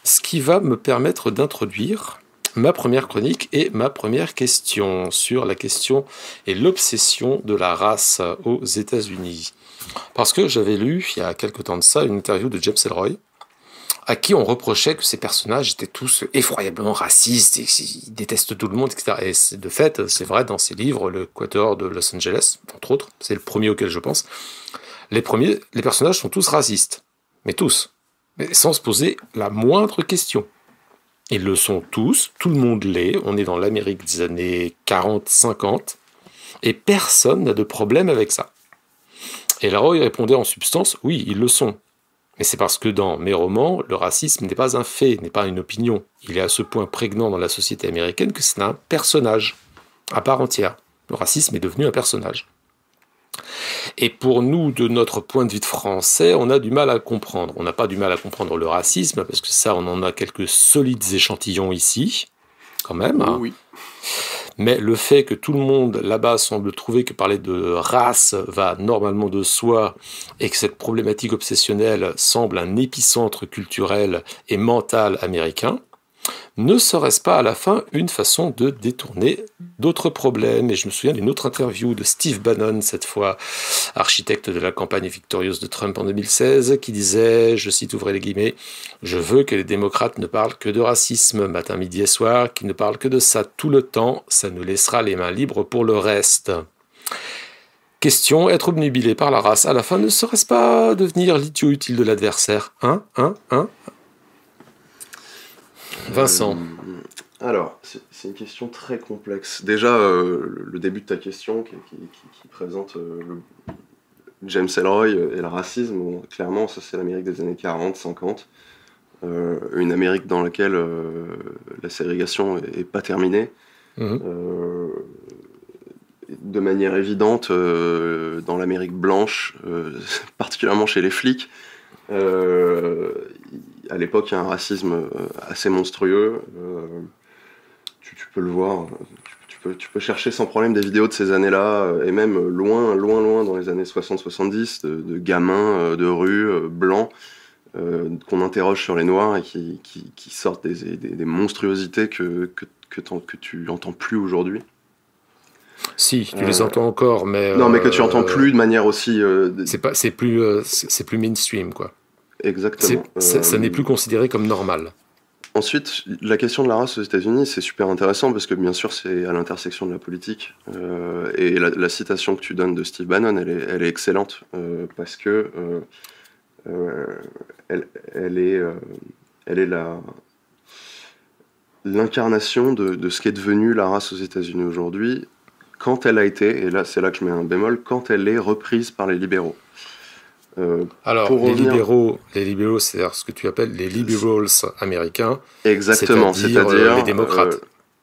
Ce qui va me permettre d'introduire ma première chronique et ma première question sur la question et l'obsession de la race aux États-Unis. Parce que j'avais lu, il y a quelque temps de ça, une interview de James Ellroy, à qui on reprochait que ces personnages étaient tous effroyablement racistes, et qu'ils détestent tout le monde, etc. Et de fait, c'est vrai dans ses livres, Le Quatuor de Los Angeles, entre autres, c'est le premier auquel je pense, les personnages sont tous racistes. Mais tous. Mais sans se poser la moindre question. Ils le sont tous, tout le monde l'est, on est dans l'Amérique des années 40-50, et personne n'a de problème avec ça. Et Ellroy répondait en substance, oui, ils le sont. Mais c'est parce que dans mes romans, le racisme n'est pas un fait, n'est pas une opinion. Il est à ce point prégnant dans la société américaine que c'est un personnage à part entière. Le racisme est devenu un personnage. Et pour nous, de notre point de vue de français, on a du mal à le comprendre. On n'a pas du mal à comprendre le racisme, parce que ça, on en a quelques solides échantillons ici, quand même. Oui. Mais le fait que tout le monde là-bas semble trouver que parler de race va normalement de soi et que cette problématique obsessionnelle semble un épicentre culturel et mental américain, ne serait-ce pas à la fin une façon de détourner d'autres problèmes? Et je me souviens d'une autre interview de Steve Bannon, cette fois architecte de la campagne victorieuse de Trump en 2016, qui disait, je cite, ouvrez les guillemets, « Je veux que les démocrates ne parlent que de racisme, matin, midi et soir, qu'ils ne parlent que de ça tout le temps, ça nous laissera les mains libres pour le reste. » Question, être obnubilé par la race, à la fin, ne serait-ce pas devenir l'idiot utile de l'adversaire? Vincent. Alors, c'est une question très complexe. Déjà, le début de ta question qui présente James Ellroy et le racisme, bon, clairement, ça c'est l'Amérique des années 40, 50. Une Amérique dans laquelle la ségrégation n'est pas terminée. De manière évidente, dans l'Amérique blanche, particulièrement chez les flics, à l'époque, il y a un racisme assez monstrueux. Tu peux le voir. Tu peux chercher sans problème des vidéos de ces années-là, et même loin dans les années 60-70, de gamins de rue, blancs, qu'on interroge sur les Noirs et qui sortent des monstruosités que tu entends plus aujourd'hui. Si, tu les entends encore, mais... Non, mais que tu entends plus de manière aussi... C'est plus mainstream, quoi. Exactement. Ça n'est plus considéré comme normal. Ensuite, la question de la race aux États-Unis, c'est super intéressant parce que bien sûr, c'est à l'intersection de la politique. Et la citation que tu donnes de Steve Bannon, elle est excellente parce que elle est l'incarnation de ce qu'est devenu la race aux États-Unis aujourd'hui quand elle a été, et là c'est là que je mets un bémol, quand elle est reprise par les libéraux. Alors, les libéraux, c'est-à-dire ce que tu appelles les liberals américains. Exactement, c'est-à-dire les démocrates.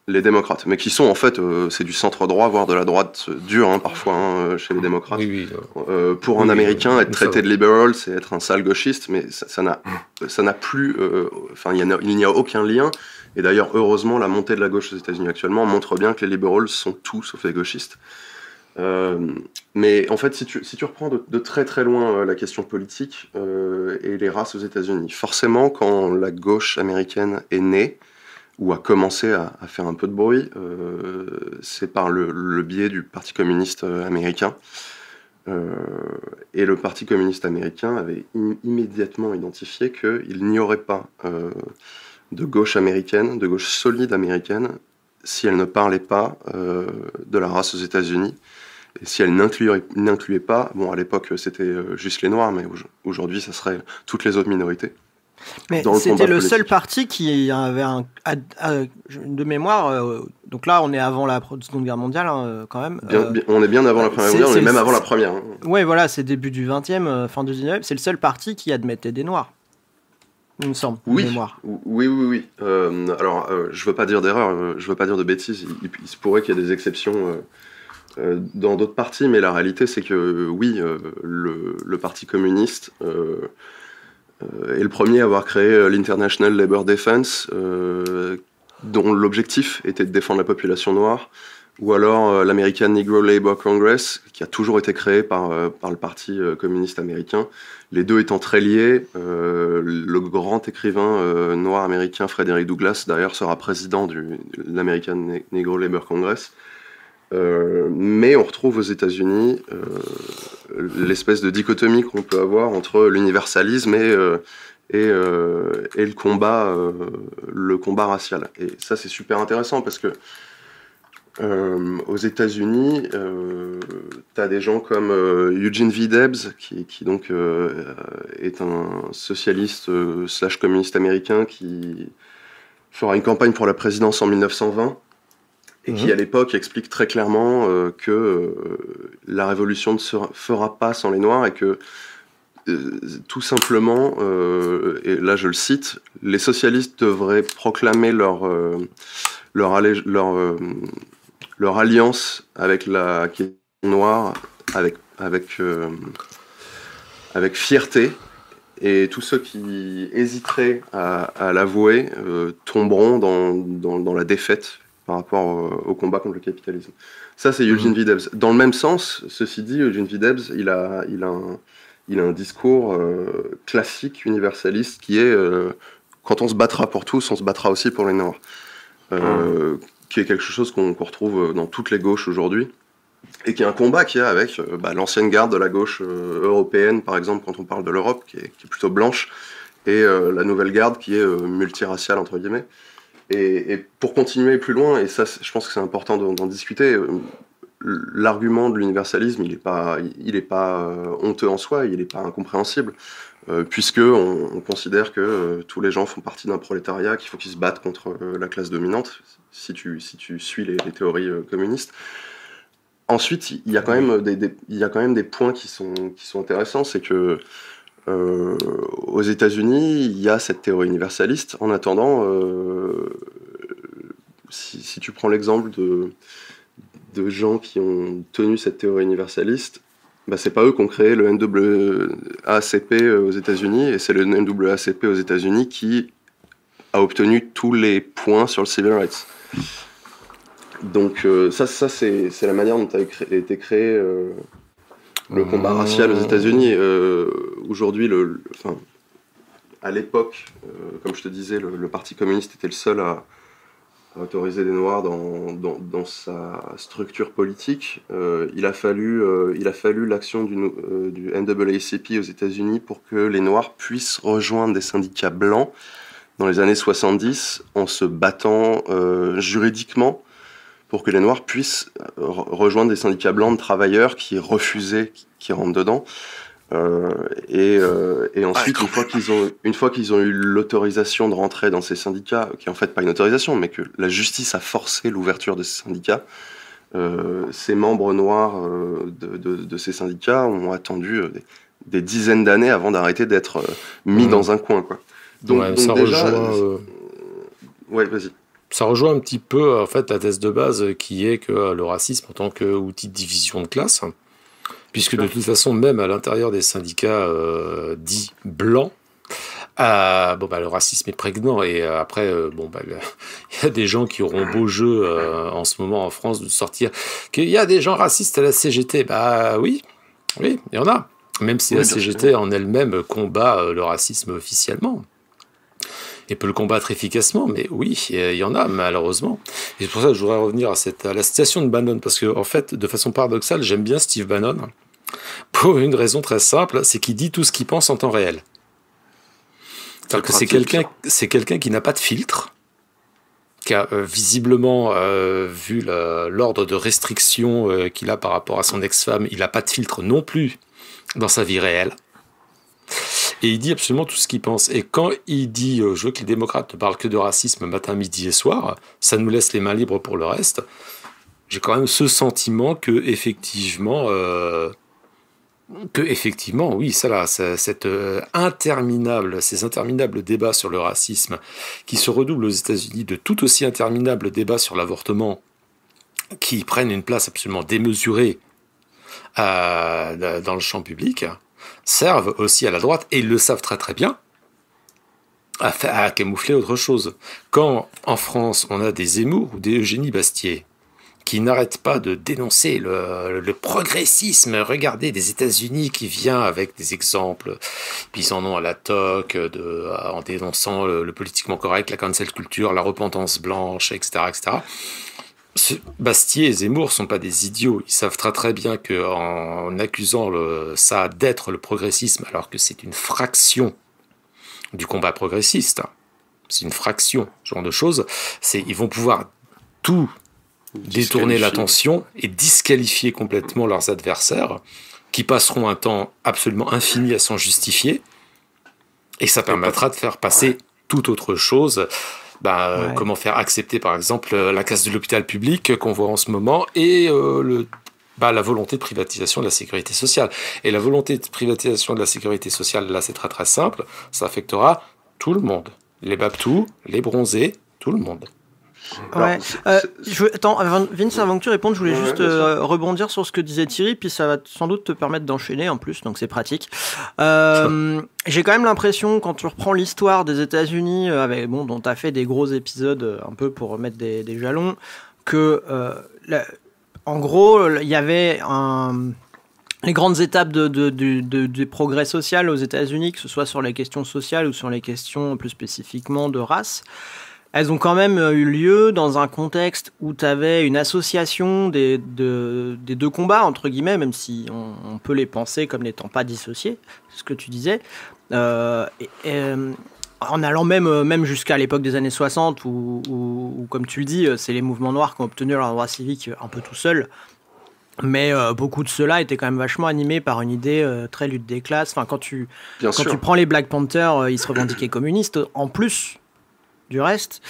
Les démocrates, mais qui sont en fait, c'est du centre-droit, voire de la droite dure, parfois, chez les démocrates. Oui. Pour un Américain, être traité de liberal, c'est être un sale gauchiste, mais ça n'a plus... Enfin, il n'y a aucun lien. Et d'ailleurs, heureusement, la montée de la gauche aux États-Unis actuellement montre bien que les liberals sont tout sauf les gauchistes. Mais en fait, si tu reprends de très très loin la question politique et les races aux États-Unis, forcément, quand la gauche américaine est née, ou a commencé à faire un peu de bruit, c'est par le biais du Parti communiste américain. Et le Parti communiste américain avait immédiatement identifié qu'il n'y aurait pas de gauche américaine, de gauche solide américaine, si elle ne parlait pas de la race aux États-Unis. Et si elle n'incluait pas, bon, à l'époque c'était juste les Noirs, mais aujourd'hui ça serait toutes les autres minorités. Mais c'était le seul parti qui avait de mémoire. Donc là, on est avant la Seconde Guerre mondiale, quand même. On est bien avant la Première Guerre mondiale, on est même avant la Première. Ouais, voilà, c'est début du 20e, fin du 19e. C'est le seul parti qui admettait des Noirs, il me semble, de mémoire. Oui. Alors, je veux pas dire d'erreur, je veux pas dire de bêtises. Il se pourrait qu'il y ait des exceptions dans d'autres partis, mais la réalité, c'est que oui, le Parti communiste... est le premier à avoir créé l'International Labour Defense, dont l'objectif était de défendre la population noire, ou alors l'American Negro Labour Congress, qui a toujours été créé par le Parti communiste américain, les deux étant très liés. Le grand écrivain noir américain Frederick Douglass, d'ailleurs, sera président de l'American Negro Labour Congress. Mais on retrouve aux États-Unis l'espèce de dichotomie qu'on peut avoir entre l'universalisme et le combat racial. Et ça, c'est super intéressant parce que aux États-Unis, tu as des gens comme Eugene V. Debs, qui donc est un socialiste / communiste américain qui fera une campagne pour la présidence en 1920 et qui, à l'époque, explique très clairement que la révolution ne se fera pas sans les Noirs et que tout simplement, et là je le cite, les socialistes devraient proclamer leur alliance avec la question noire, avec fierté, et tous ceux qui hésiteraient à l'avouer tomberont dans la défaite par rapport au combat contre le capitalisme. Ça, c'est Eugene V. Debs. Dans le même sens, ceci dit, Eugene V. Debs, il a un discours classique, universaliste, qui est quand on se battra pour tous, on se battra aussi pour les Noirs. Qui est quelque chose qu'on retrouve dans toutes les gauches aujourd'hui, et qui est un combat qu'il y a avec l'ancienne garde de la gauche européenne, par exemple, quand on parle de l'Europe, qui est plutôt blanche, et la nouvelle garde qui est multiraciale, entre guillemets. Et pour continuer plus loin, et ça, je pense que c'est important d'en discuter, l'argument de l'universalisme, il est pas honteux en soi, il n'est pas incompréhensible, puisque on considère que tous les gens font partie d'un prolétariat, qu'il faut qu'ils se battent contre la classe dominante, si tu suis les théories communistes. Ensuite, il y a quand même des points qui sont intéressants, c'est que aux États-Unis, il y a cette théorie universaliste. En attendant, si tu prends l'exemple de gens qui ont tenu cette théorie universaliste, c'est pas eux qui ont créé le NAACP aux États-Unis, et c'est le NAACP aux États-Unis qui a obtenu tous les points sur le civil rights. Donc ça c'est la manière dont a été créé le combat racial aux États-Unis. Aujourd'hui, à l'époque, comme je te disais, le Parti communiste était le seul à autoriser des Noirs dans sa structure politique. Il a fallu l'action du NAACP aux États-Unis pour que les Noirs puissent rejoindre des syndicats blancs dans les années 70 en se battant juridiquement pour que les Noirs puissent rejoindre des syndicats blancs de travailleurs qui refusaient qu'ils rentrent dedans. Et ensuite, une fois qu'ils ont eu l'autorisation de rentrer dans ces syndicats, qui est en fait pas une autorisation, mais que la justice a forcé l'ouverture de ces syndicats, ces membres noirs de ces syndicats ont attendu des dizaines d'années avant d'arrêter d'être mis dans un coin, quoi. Donc ça déjà, rejoint, ouais, vas-y. Ça rejoint un petit peu en fait la thèse de base qui est que le racisme en tant qu'outil de division de classe, puisque de toute façon, même à l'intérieur des syndicats dits blancs, le racisme est prégnant. Et après, il y a des gens qui auront beau jeu en ce moment en France de sortir qu'il y a des gens racistes à la CGT. Oui, il y en a. Même si la CGT en elle-même combat le racisme officiellement. Et peut le combattre efficacement, mais oui, il y en a, malheureusement. Et c'est pour ça que je voudrais revenir à la citation de Bannon, parce que, en fait, de façon paradoxale, j'aime bien Steve Bannon, pour une raison très simple, c'est qu'il dit tout ce qu'il pense en temps réel. C'est-à-dire que c'est quelqu'un qui n'a pas de filtre, qui a visiblement vu l'ordre de restriction qu'il a par rapport à son ex-femme, il n'a pas de filtre non plus dans sa vie réelle. Et il dit absolument tout ce qu'il pense. Et quand il dit je veux que les démocrates ne parlent que de racisme matin, midi et soir, ça nous laisse les mains libres pour le reste, j'ai quand même ce sentiment que effectivement, oui, ces interminables débats sur le racisme qui se redoublent aux États-Unis de tout aussi interminables débats sur l'avortement qui prennent une place absolument démesurée dans le champ public, servent aussi à la droite, et ils le savent très très bien, à camoufler autre chose. Quand en France on a des Zemmour ou des Eugénie Bastier qui n'arrête pas de dénoncer le progressisme. Regardez, des États-Unis qui vient avec des exemples, puis ils en ont à la toque, en dénonçant le politiquement correct, la cancel culture, la repentance blanche, etc., etc. Bastier et Zemmour sont pas des idiots. Ils savent très très bien qu'en accusant ça d'être le progressisme, alors que c'est une fraction du combat progressiste, c'est une fraction, ce genre de choses, ils vont pouvoir tout détourner l'attention et disqualifier complètement leurs adversaires, qui passeront un temps absolument infini à s'en justifier, et ça permettra de faire passer toute autre chose. Comment faire accepter par exemple la casse de l'hôpital public qu'on voit en ce moment, et la volonté de privatisation de la sécurité sociale. Et la volonté de privatisation de la sécurité sociale, là c'est très très simple, ça affectera tout le monde. Les Babtou, les bronzés, tout le monde. Ouais. Attends, Vince, avant que tu répondes, je voulais juste rebondir sur ce que disait Thierry, puis ça va sans doute te permettre d'enchaîner en plus, donc c'est pratique. J'ai quand même l'impression, quand tu reprends l'histoire des États-Unis, dont tu as fait des gros épisodes un peu pour remettre des jalons, que en gros, il y avait les grandes étapes du progrès social aux États-Unis, que ce soit sur les questions sociales ou sur les questions plus spécifiquement de race. Elles ont quand même eu lieu dans un contexte où tu avais une association des deux combats, entre guillemets, même si on peut les penser comme n'étant pas dissociés, c'est ce que tu disais, en allant même jusqu'à l'époque des années 60, où comme tu le dis, c'est les mouvements noirs qui ont obtenu leur droit civique un peu tout seuls, mais beaucoup de ceux-là étaient quand même vachement animés par une idée très lutte des classes. Enfin, quand tu prends les Black Panthers, ils se revendiquaient communistes, en plus du reste,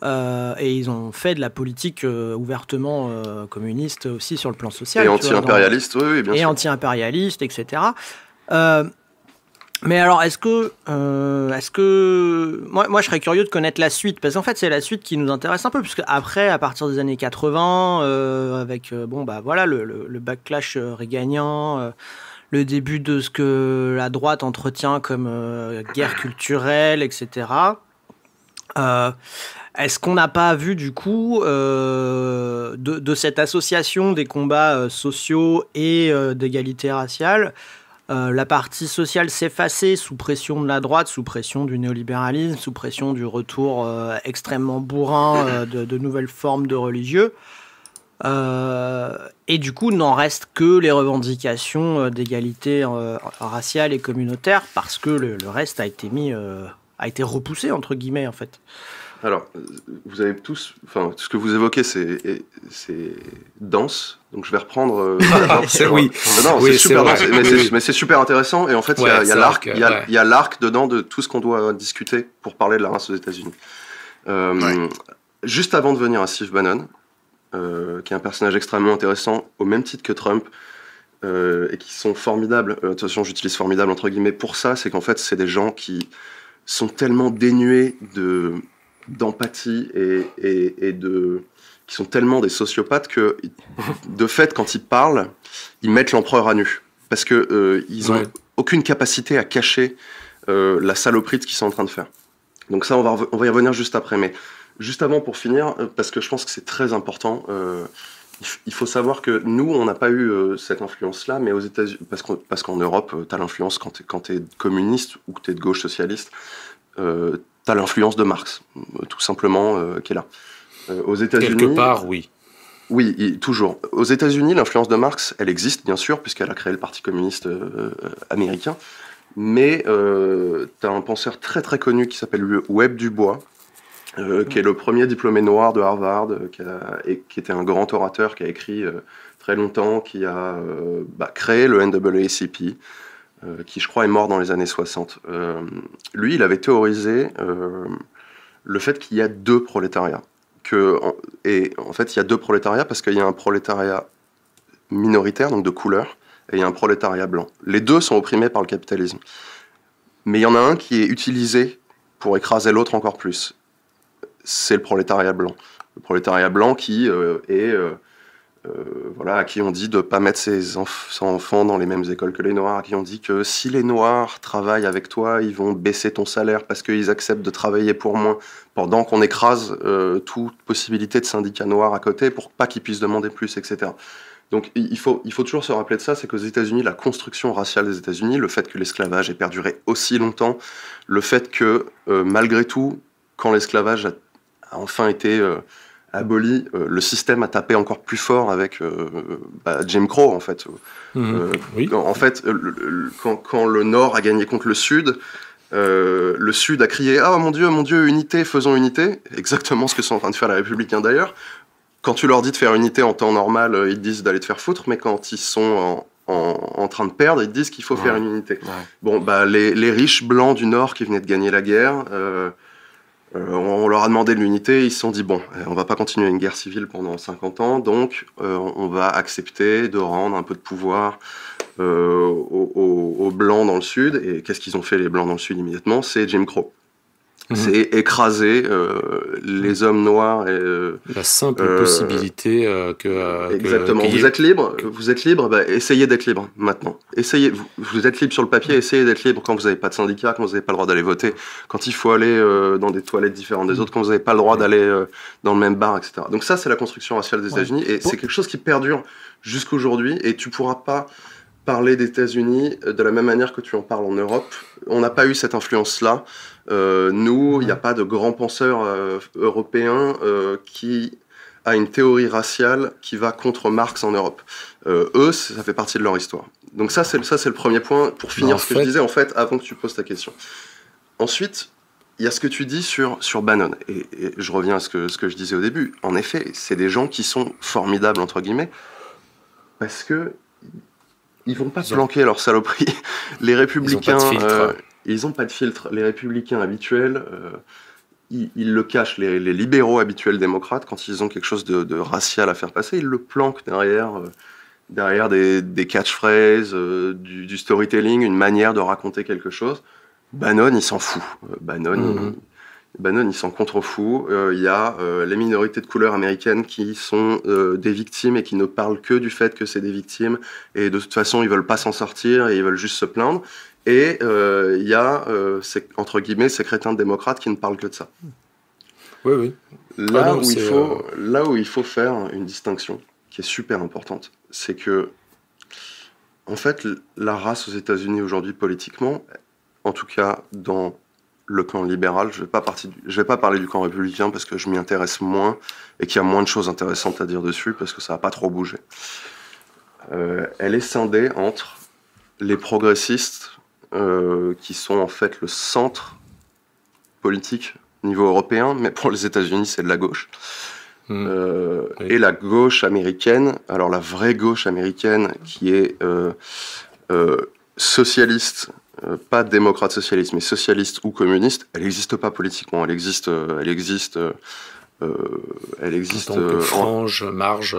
et ils ont fait de la politique ouvertement communiste aussi sur le plan social. Et anti-impérialiste, oui, bien sûr. Et anti-impérialiste, etc. Mais alors, est-ce que moi, je serais curieux de connaître la suite, parce qu'en fait, c'est la suite qui nous intéresse un peu, puisque après, à partir des années 80, avec le backlash réganien, le début de ce que la droite entretient comme guerre culturelle, etc. Est-ce qu'on n'a pas vu du coup de cette association des combats sociaux et d'égalité raciale, la partie sociale s'effacer sous pression de la droite, sous pression du néolibéralisme, sous pression du retour extrêmement bourrin de nouvelles formes de religieux, et du coup n'en reste que les revendications d'égalité raciale et communautaire, parce que le reste a été repoussé, entre guillemets, en fait. Alors, vous avez tous... Enfin, ce que vous évoquez, c'est dense. Donc, je vais reprendre... Oui, c'est super dense, mais c'est super intéressant. Et en fait, il y a l'arc dedans de tout ce qu'on doit discuter pour parler de la race aux États-Unis. Juste avant de venir à Steve Bannon, qui est un personnage extrêmement intéressant, au même titre que Trump, et qui sont formidables. Attention, j'utilise formidable entre guillemets pour ça, c'est qu'en fait, c'est des gens qui sont tellement dénués d'empathie et qui sont tellement des sociopathes que, de fait, quand ils parlent, ils mettent l'empereur à nu. Parce que ils ont aucune capacité à cacher la saloperie de ce qu'ils sont en train de faire. Donc ça, on va y revenir juste après. Mais juste avant, pour finir, parce que je pense que c'est très important, il faut savoir que nous, on n'a pas eu cette influence-là, mais aux États-Unis, parce qu'en Europe, tu as l'influence quand tu es communiste ou que tu es de gauche socialiste, tu as l'influence de Marx, tout simplement, qui est là. Aux États-Unis, quelque part, oui. Oui, toujours. Aux États-Unis, l'influence de Marx, elle existe, bien sûr, puisqu'elle a créé le Parti communiste américain, mais tu as un penseur très très connu qui s'appelle Webb Dubois, qui est le premier diplômé noir de Harvard, qui était un grand orateur, qui a écrit très longtemps, qui a créé le NAACP, qui je crois est mort dans les années 60. Lui, il avait théorisé le fait qu'il y a deux prolétariats. Et en fait, il y a deux prolétariats parce qu'il y a un prolétariat minoritaire, donc de couleur, et il y a un prolétariat blanc. Les deux sont opprimés par le capitalisme. Mais il y en a un qui est utilisé pour écraser l'autre encore plus. C'est le prolétariat blanc. Le prolétariat blanc qui est voilà, à qui on dit de ne pas mettre ses enfants dans les mêmes écoles que les Noirs, à qui on dit que si les Noirs travaillent avec toi, ils vont baisser ton salaire parce qu'ils acceptent de travailler pour moins, pendant qu'on écrase toute possibilité de syndicat noir à côté pour pas qu'ils puissent demander plus, etc. Donc il faut toujours se rappeler de ça, c'est qu'aux États-Unis, la construction raciale des États-Unis, le fait que l'esclavage ait perduré aussi longtemps, le fait que malgré tout, quand l'esclavage a enfin été aboli, le système a tapé encore plus fort avec Jim Crow en fait. Oui. En fait, quand le Nord a gagné contre le Sud a crié « Ah mon Dieu, unité, faisons unité », exactement ce que sont en train de faire les républicains d'ailleurs. Quand tu leur dis de faire unité en temps normal, ils te disent d'aller te faire foutre, mais quand ils sont en train de perdre, ils te disent qu'il faut faire une unité. Ouais. Bon, les riches blancs du Nord qui venaient de gagner la guerre, on leur a demandé de l'unité, ils se sont dit bon, on va pas continuer une guerre civile pendant 50 ans, donc on va accepter de rendre un peu de pouvoir aux blancs dans le Sud. Et qu'est-ce qu'ils ont fait les blancs dans le Sud immédiatement? C'est Jim Crow. C'est écraser les hommes noirs et la simple possibilité que exactement. Vous êtes libre, essayez d'être libre maintenant. Vous êtes libre sur le papier, essayez d'être libre quand vous n'avez pas de syndicat, quand vous n'avez pas le droit d'aller voter, quand il faut aller dans des toilettes différentes des autres, quand vous n'avez pas le droit d'aller dans le même bar, etc. Donc ça, c'est la construction raciale des États-Unis et c'est quelque chose qui perdure jusqu'aujourd'hui et tu pourras pas parler des États-Unis de la même manière que tu en parles en Europe. On n'a pas eu cette influence-là. Nous, il n'y a pas de grand penseur européen qui a une théorie raciale qui va contre Marx en Europe. Eux, ça fait partie de leur histoire. Donc ça, c'est le premier point pour finir ce que je disais, en fait, avant que tu poses ta question. Ensuite, il y a ce que tu dis sur Bannon. Et je reviens à ce que je disais au début. En effet, c'est des gens qui sont formidables, entre guillemets, parce que ils vont pas planquer leur saloperie. Les républicains, ils ont pas de filtre. Les républicains habituels, ils le cachent. Les libéraux habituels démocrates, quand ils ont quelque chose de racial à faire passer, ils le planquent derrière des catchphrases, du storytelling, une manière de raconter quelque chose. Bannon, il s'en fout. Bannon, il s'en contrefout. Il y a les minorités de couleur américaines qui sont des victimes et qui ne parlent que du fait que c'est des victimes. Et de toute façon, ils veulent pas s'en sortir et ils veulent juste se plaindre. Et il y a, entre guillemets, ces crétins de démocrates qui ne parlent que de ça. Oui. Là où il faut faire une distinction qui est super importante, c'est que, en fait, la race aux États-Unis aujourd'hui, politiquement, en tout cas dans le camp libéral, je vais pas parler du camp républicain parce que je m'y intéresse moins et qu'il y a moins de choses intéressantes à dire dessus parce que ça n'a pas trop bougé. Elle est scindée entre les progressistes qui sont en fait le centre politique au niveau européen, mais pour les États-Unis c'est de la gauche. Oui. Et la gauche américaine, alors la vraie gauche américaine qui est socialiste, pas démocrate socialiste, mais socialiste ou communiste, elle n'existe pas politiquement. Elle existe en tant que frange, marge.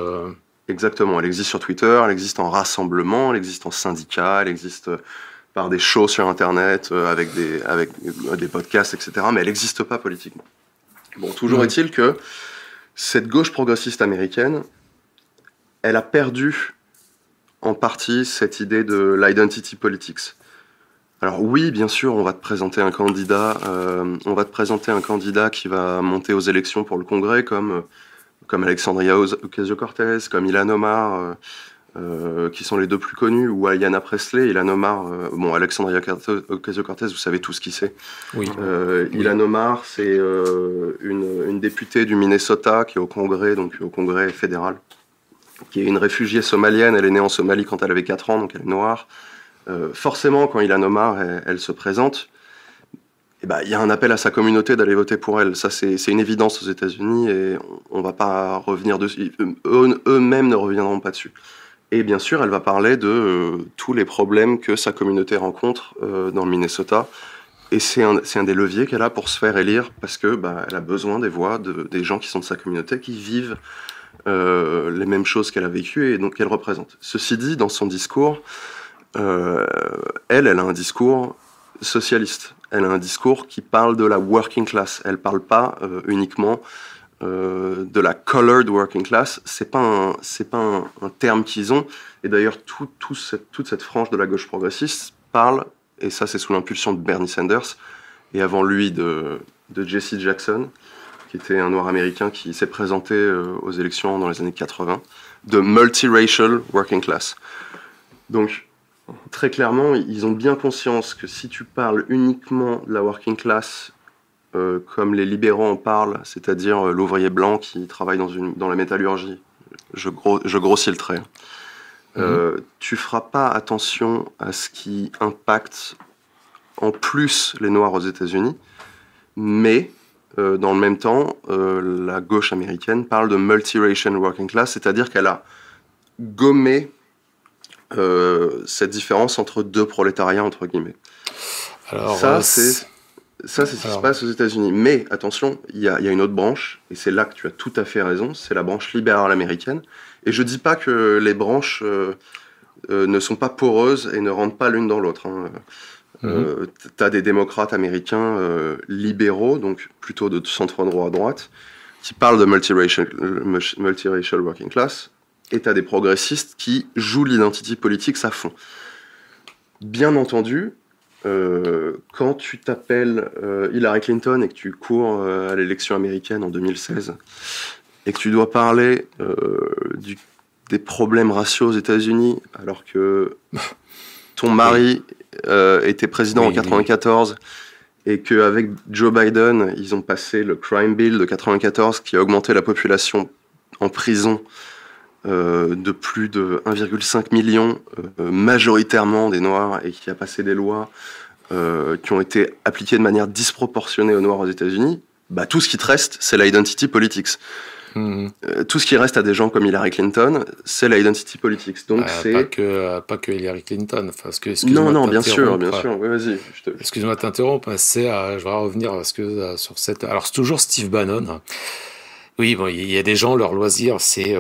Exactement. Elle existe sur Twitter, elle existe en rassemblement, elle existe en syndicat, elle existe par des shows sur Internet, avec des podcasts, etc. Mais elle n'existe pas politiquement. Bon, toujours est-il que cette gauche progressiste américaine, elle a perdu en partie cette idée de l'identity politics. Alors oui, bien sûr, on va te présenter un candidat qui va monter aux élections pour le Congrès, comme Alexandria Ocasio-Cortez, comme Ilhan Omar, qui sont les deux plus connus, ou Ayanna Pressley. Ilhan Omar, Alexandria Ocasio-Cortez, vous savez tous qui c'est. Oui. Ilhan Omar, c'est une députée du Minnesota qui est au Congrès, donc au Congrès fédéral, qui est une réfugiée somalienne. Elle est née en Somalie quand elle avait 4 ans, donc elle est noire. Forcément, quand Ilhan Omar elle se présente, y a un appel à sa communauté d'aller voter pour elle. Ça, c'est une évidence aux États-Unis et on va pas revenir dessus. Eux-mêmes ne reviendront pas dessus. Et bien sûr, elle va parler de tous les problèmes que sa communauté rencontre dans le Minnesota. Et c'est un des leviers qu'elle a pour se faire élire parce que elle a besoin des voix des gens qui sont de sa communauté, qui vivent les mêmes choses qu'elle a vécues et donc qu'elle représente. Ceci dit, dans son discours, elle a un discours socialiste. Elle a un discours qui parle de la working class. Elle parle pas uniquement de la colored working class, c'est pas un terme qu'ils ont. Et d'ailleurs, toute cette frange de la gauche progressiste parle, et ça c'est sous l'impulsion de Bernie Sanders, et avant lui de Jesse Jackson, qui était un noir américain qui s'est présenté aux élections dans les années 80, de multiracial working class. Donc, très clairement, ils ont bien conscience que si tu parles uniquement de la working class comme les libéraux en parlent, c'est-à-dire l'ouvrier blanc qui travaille dans la métallurgie, je grossis le trait, tu feras pas attention à ce qui impacte en plus les Noirs aux États-Unis, mais dans le même temps, la gauche américaine parle de multiracial working class, c'est-à-dire qu'elle a gommé cette différence entre deux prolétariats, entre guillemets. Alors, ça, c'est ce qui se passe aux États-Unis. Mais attention, il y a une autre branche, et c'est là que tu as tout à fait raison, c'est la branche libérale américaine. Et je dis pas que les branches ne sont pas poreuses et ne rentrent pas l'une dans l'autre. Hein. T'as des démocrates américains libéraux, donc plutôt de centre-droit à droite, qui parlent de multiracial working class, et t'as des progressistes qui jouent l'identity politics à fond. Bien entendu, quand tu t'appelles Hillary Clinton et que tu cours à l'élection américaine en 2016, et que tu dois parler des problèmes raciaux aux États-Unis, alors que ton mari était président en 94, et qu'avec Joe Biden, ils ont passé le Crime Bill de 94 qui a augmenté la population en prison de plus de 1,5 million, majoritairement des Noirs, et qui a passé des lois qui ont été appliquées de manière disproportionnée aux Noirs aux États-Unis, bah, tout ce qui te reste, c'est l'identity politics. Tout ce qui reste à des gens comme Hillary Clinton, c'est l'identity politics. Donc c'est pas que Hillary Clinton. Parce que, non, bien sûr. Oui, vas-y. Excuse-moi de t'interrompre. Je vais revenir sur cette. Alors c'est toujours Steve Bannon. Oui, bon, il y a des gens, leur loisir, c'est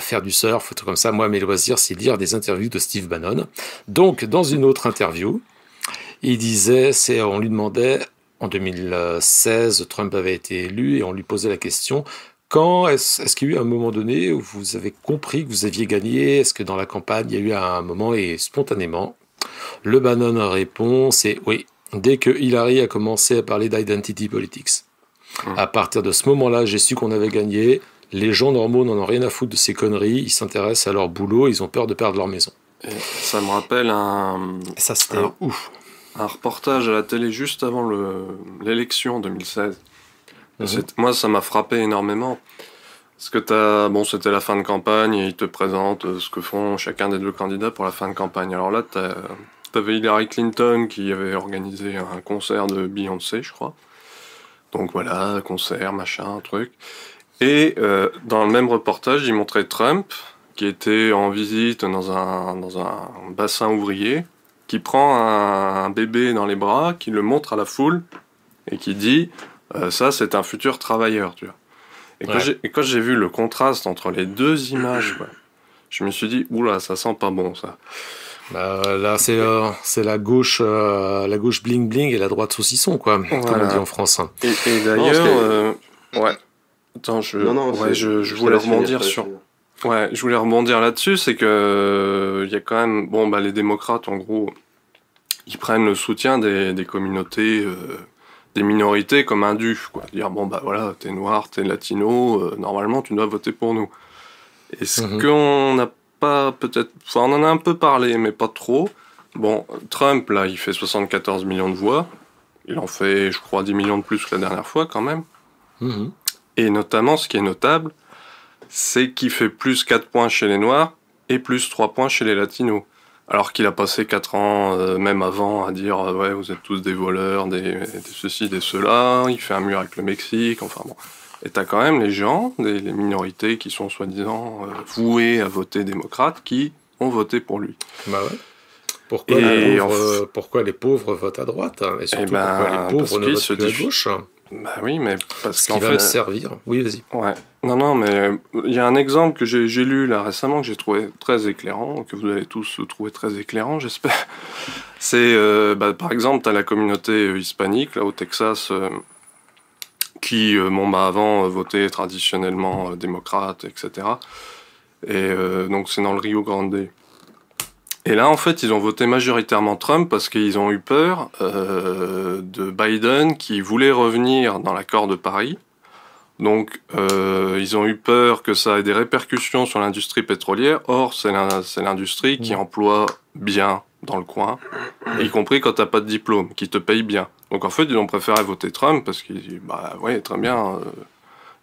faire du surf, tout comme ça. Moi, mes loisirs, c'est lire des interviews de Steve Bannon. Donc, dans une autre interview, il disait, on lui demandait, en 2016, Trump avait été élu, et on lui posait la question, est-ce qu'il y a eu un moment donné où vous avez compris que vous aviez gagné? Est-ce que dans la campagne, il y a eu un moment, et spontanément, le Bannon répond, c'est oui, dès que Hillary a commencé à parler d'identity politics. À partir de ce moment-là, j'ai su qu'on avait gagné. Les gens normaux n'en ont rien à foutre de ces conneries. Ils s'intéressent à leur boulot. Ils ont peur de perdre leur maison. Et ça me rappelle ça, c'était ouf. Un reportage à la télé juste avant l'élection 2016. Moi, ça m'a frappé énormément. Parce que c'était la fin de campagne et ils te présentent ce que font chacun des deux candidats pour la fin de campagne. Alors là, t'avais Hillary Clinton qui avait organisé un concert de Beyoncé, je crois. Donc voilà, concert, machin, truc. Et dans le même reportage, il montrait Trump, qui était en visite dans un bassin ouvrier, qui prend un bébé dans les bras, qui le montre à la foule, et qui dit ça, c'est un futur travailleur, tu vois. Et quand j'ai vu le contraste entre les deux images, je me suis dit, oula, ça sent pas bon, ça. Là, c'est la gauche bling bling et la droite saucisson, quoi, comme on dit en France. Et d'ailleurs, attends, je voulais rebondir sur. Ouais, je voulais rebondir là-dessus, c'est que il y a quand même, les démocrates, en gros, ils prennent le soutien des communautés, des minorités comme un dû, quoi. Dire t'es noir, t'es latino, normalement tu dois voter pour nous. Et ce qu'on n'a pas peut-être, on en a un peu parlé, mais pas trop. Bon, Trump, là, il fait 74 millions de voix. Il en fait, je crois, 10 millions de plus que la dernière fois, quand même. Et notamment, ce qui est notable, c'est qu'il fait plus 4 points chez les Noirs et plus 3 points chez les Latinos. Alors qu'il a passé 4 ans, même avant, à dire ouais, vous êtes tous des voleurs, des ceci, des cela. Il fait un mur avec le Mexique, enfin bon. Et t'as quand même les gens, les minorités qui sont soi-disant vouées à voter démocrate, qui ont voté pour lui. Bah ouais. Pourquoi les pauvres votent à droite, hein, et surtout pourquoi les pauvres ne votent plus à gauche? Bah oui, mais parce qu'ils veulent servir. Oui, vas-y. Ouais. Non, mais il y a un exemple que j'ai lu là récemment que j'ai trouvé très éclairant, que vous allez tous trouver très éclairant, j'espère. C'est par exemple, t'as la communauté hispanique là au Texas qui, avant, votaient traditionnellement démocrate, etc. Et donc, c'est dans le Rio Grande. Et là, en fait, ils ont voté majoritairement Trump parce qu'ils ont eu peur de Biden qui voulait revenir dans l'accord de Paris. Donc, ils ont eu peur que ça ait des répercussions sur l'industrie pétrolière. Or, c'est l'industrie qui emploie bien dans le coin, y compris quand t'as pas de diplôme, qui te paye bien. Donc, en fait, ils ont préféré voter Trump parce qu'ils disent, bah ouais, très bien,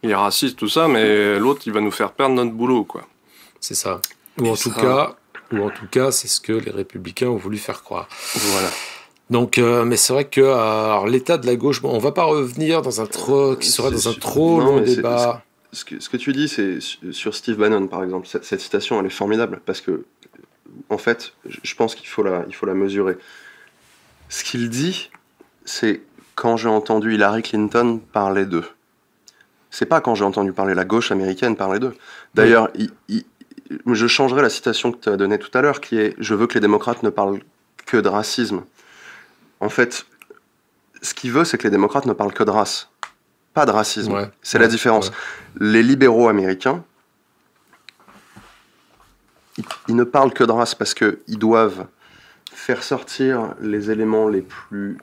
il est raciste, tout ça, mais l'autre, il va nous faire perdre notre boulot, quoi. C'est ça. Ou en tout cas, c'est ce que les républicains ont voulu faire croire. Voilà. Donc, mais c'est vrai que l'état de la gauche, on va pas revenir dans un trop long débat. Ce que tu dis, c'est sur Steve Bannon, par exemple. Cette citation, elle est formidable parce que, en fait, je pense qu'il faut la mesurer. Ce qu'il dit, c'est quand j'ai entendu Hillary Clinton parler d'eux. C'est pas quand j'ai entendu parler la gauche américaine parler d'eux. D'ailleurs, je changerai la citation que tu as donnée tout à l'heure, qui est « Je veux que les démocrates ne parlent que de racisme ». En fait, ce qu'il veut, c'est que les démocrates ne parlent que de race, pas de racisme. C'est la différence. Les libéraux américains, ils ne parlent que de race parce qu'ils doivent faire sortir les éléments les plus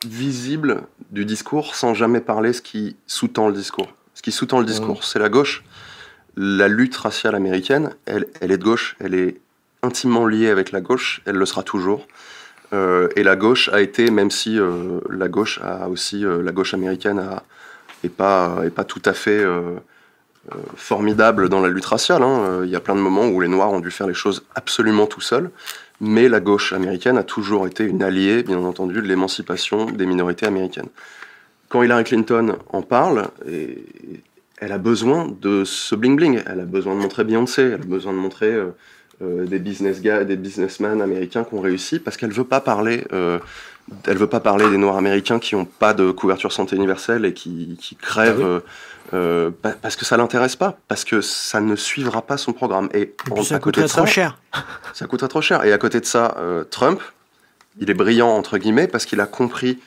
visibles du discours sans jamais parler ce qui sous-tend le discours. Ce qui sous-tend le discours, c'est la gauche. La lutte raciale américaine, elle est de gauche, elle est intimement liée avec la gauche, elle le sera toujours. Et la gauche a été, même si la gauche américaine est pas tout à fait formidable dans la lutte raciale. Il y a plein de moments où les Noirs ont dû faire les choses absolument tout seuls, mais la gauche américaine a toujours été une alliée, bien entendu, de l'émancipation des minorités américaines. Quand Hillary Clinton en parle, elle a besoin de ce bling-bling, elle a besoin de montrer Beyoncé, elle a besoin de montrer des businessmen américains qui ont réussi, parce qu'elle veut pas parler des Noirs américains qui n'ont pas de couverture santé universelle et qui crèvent parce que ça l'intéresse pas, parce que ça ne suivra pas son programme. Et puis ça coûterait trop cher. Ça coûterait trop cher. Et à côté de ça, Trump, il est brillant entre guillemets parce qu'il a compris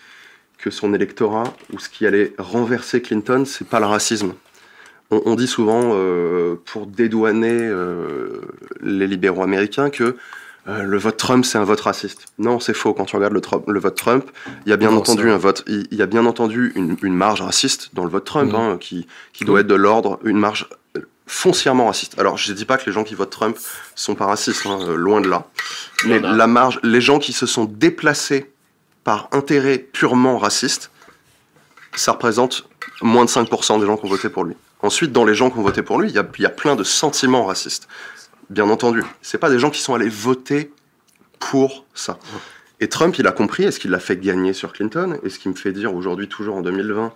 que son électorat, ou ce qui allait renverser Clinton, c'est pas le racisme. On dit souvent, pour dédouaner les libéraux américains, que le vote Trump, c'est un vote raciste. Non, c'est faux. Quand tu regardes le vote Trump, il y a bien entendu une marge raciste dans le vote Trump, qui doit être de l'ordre, une marge foncièrement raciste. Alors, je ne dis pas que les gens qui votent Trump sont pas racistes, loin de là. Mais les gens qui se sont déplacés par intérêt purement raciste, ça représente moins de 5% des gens qui ont voté pour lui. Ensuite, dans les gens qui ont voté pour lui, il y a plein de sentiments racistes. Bien entendu. C'est pas des gens qui sont allés voter pour ça. Et Trump, il a compris, et ce qui l'a fait gagner sur Clinton, et ce qui me fait dire aujourd'hui, toujours en 2020,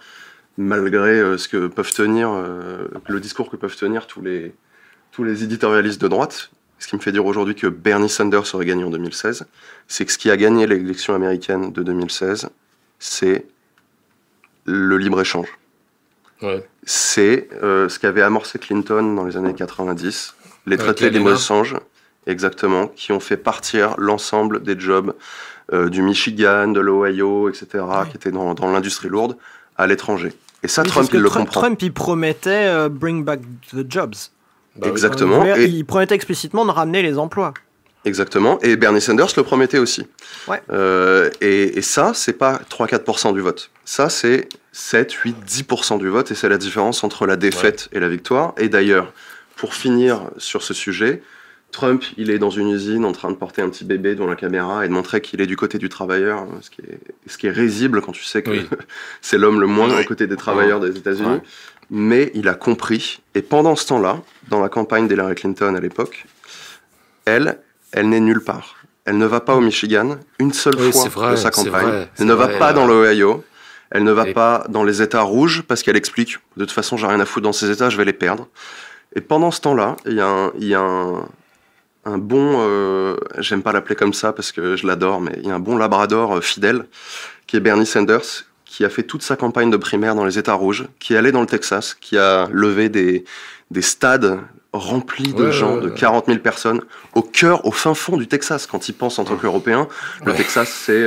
malgré ce que peuvent tenir, le discours que peuvent tenir tous les éditorialistes de droite, ce qui me fait dire aujourd'hui que Bernie Sanders aurait gagné en 2016, c'est que ce qui a gagné l'élection américaine de 2016, c'est le libre-échange. Ouais. C'est ce qu'avait amorcé Clinton dans les années 90, les traités de libre-échange, exactement, qui ont fait partir l'ensemble des jobs du Michigan, de l'Ohio, etc., qui étaient dans l'industrie lourde, à l'étranger. Et ça, Trump, il le comprend. Trump, il promettait bring back the jobs. Exactement. Il promettait explicitement de ramener les emplois. Exactement. Et Bernie Sanders le promettait aussi. Ouais. Et ça, c'est pas 3-4% du vote. Ça, c'est 7, 8, 10% du vote. Et c'est la différence entre la défaite et la victoire. Et d'ailleurs, pour finir sur ce sujet, Trump, il est dans une usine en train de porter un petit bébé devant la caméra et de montrer qu'il est du côté du travailleur, ce qui est risible quand tu sais que c'est l'homme le moins aux côtés des travailleurs des États-Unis. Ouais. Mais il a compris. Et pendant ce temps-là, dans la campagne d'Hillary Clinton à l'époque, elle n'est nulle part. Elle ne va pas au Michigan une seule fois de sa campagne. Elle ne va pas dans l'Ohio. Elle ne va pas dans les États rouges parce qu'elle explique de toute façon, j'ai rien à foutre dans ces États, je vais les perdre. Et pendant ce temps-là, il y a un bon, j'aime pas l'appeler comme ça parce que je l'adore, mais il y a un bon labrador fidèle qui est Bernie Sanders, qui a fait toute sa campagne de primaire dans les États rouges, qui est allé dans le Texas, qui a levé des stades remplis de gens, de 40 000 personnes, au fin fond du Texas. Quand il pense en tant qu'Européen, le Texas, c'est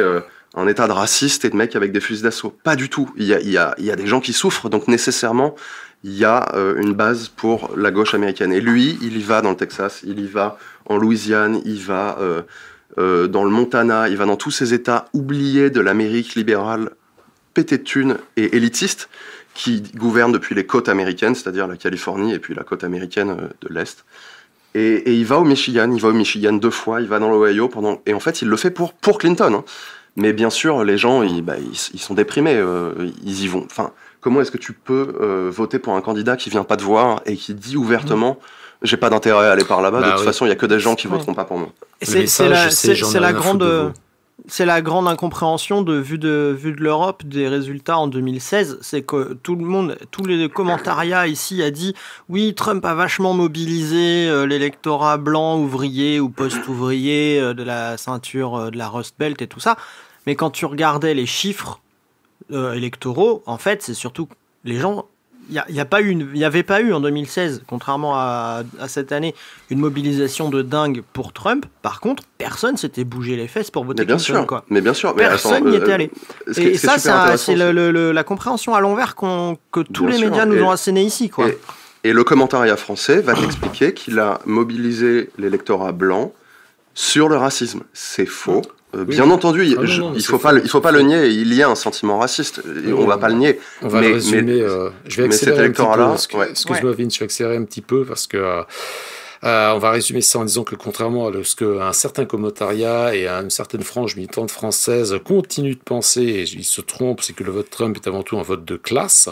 un état de raciste et de mecs avec des fusils d'assaut. Pas du tout. Il y a des gens qui souffrent, donc nécessairement, il y a une base pour la gauche américaine. Et lui, il y va dans le Texas, il y va en Louisiane, il va dans le Montana, il va dans tous ces états oubliés de l'Amérique libérale, pété de thunes et élitiste, qui gouvernent depuis les côtes américaines, c'est-à-dire la Californie et puis la côte américaine de l'Est. Et il va au Michigan 2 fois, il va dans l'Ohio et en fait, il le fait pour Clinton. Hein. Mais bien sûr, les gens, ils sont déprimés, ils y vont. Enfin, comment est-ce que tu peux voter pour un candidat qui vient pas te voir et qui dit ouvertement j'ai pas d'intérêt à aller par là-bas, de toute façon, il y a que des gens qui voteront pas pour moi. C'est la grande incompréhension vu de l'Europe des résultats en 2016, c'est que tous les commentariats ici a dit oui, Trump a vachement mobilisé l'électorat blanc, ouvrier ou post-ouvrier de la ceinture de la Rust Belt et tout ça, mais quand tu regardais les chiffres électoraux, en fait, c'est surtout les gens. Il n'y avait pas eu en 2016, contrairement à cette année, une mobilisation de dingue pour Trump. Par contre, personne s'était bougé les fesses pour voter Clinton. Mais bien sûr. Personne n'y était allé. Et ça, c'est la compréhension à l'envers que tous les médias nous ont asséné ici. Quoi. Et le commentariat français va t'expliquer qu'il a mobilisé l'électorat blanc sur le racisme. C'est faux. Bien entendu, il faut pas le nier. Il y a un sentiment raciste. Et on va pas le nier. On va le résumer. Je vais accélérer un petit peu. Excuse-moi, Vince, je vais accélérer un petit peu parce que on va résumer ça en disant que contrairement à ce qu'un certain commentariat et à une certaine frange militante française continuent de penser, et ils se trompent, c'est que le vote Trump est avant tout un vote de classe,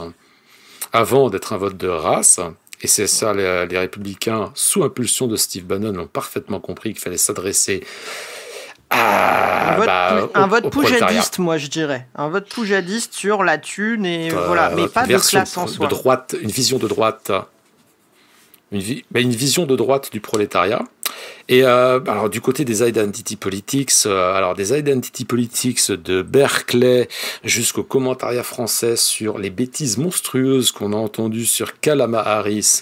avant d'être un vote de race. Et c'est ça, les républicains, sous impulsion de Steve Bannon, ont parfaitement compris qu'il fallait s'adresser un vote poujadiste, moi je dirais. Un vote poujadiste sur la thune, et voilà, mais pas de classe en soi. De droite, une vision de droite. Une vision de droite du prolétariat. Et alors du côté des identity politics, de Berkeley jusqu'au commentariat français sur les bêtises monstrueuses qu'on a entendues sur Kamala Harris,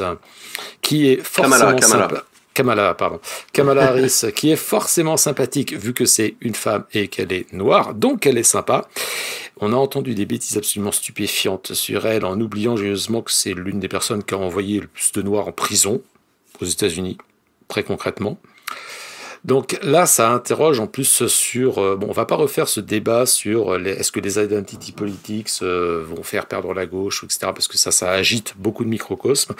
qui est forcément Kamala Harris, qui est forcément sympathique vu que c'est une femme et qu'elle est noire, donc elle est sympa. On a entendu des bêtises absolument stupéfiantes sur elle, en oubliant joyeusement que c'est l'une des personnes qui a envoyé le plus de noirs en prison aux États-Unis, très concrètement. Donc là, ça interroge en plus sur... on va pas refaire ce débat sur est-ce que les identity politics vont faire perdre la gauche, etc., parce que ça agite beaucoup de microcosmes.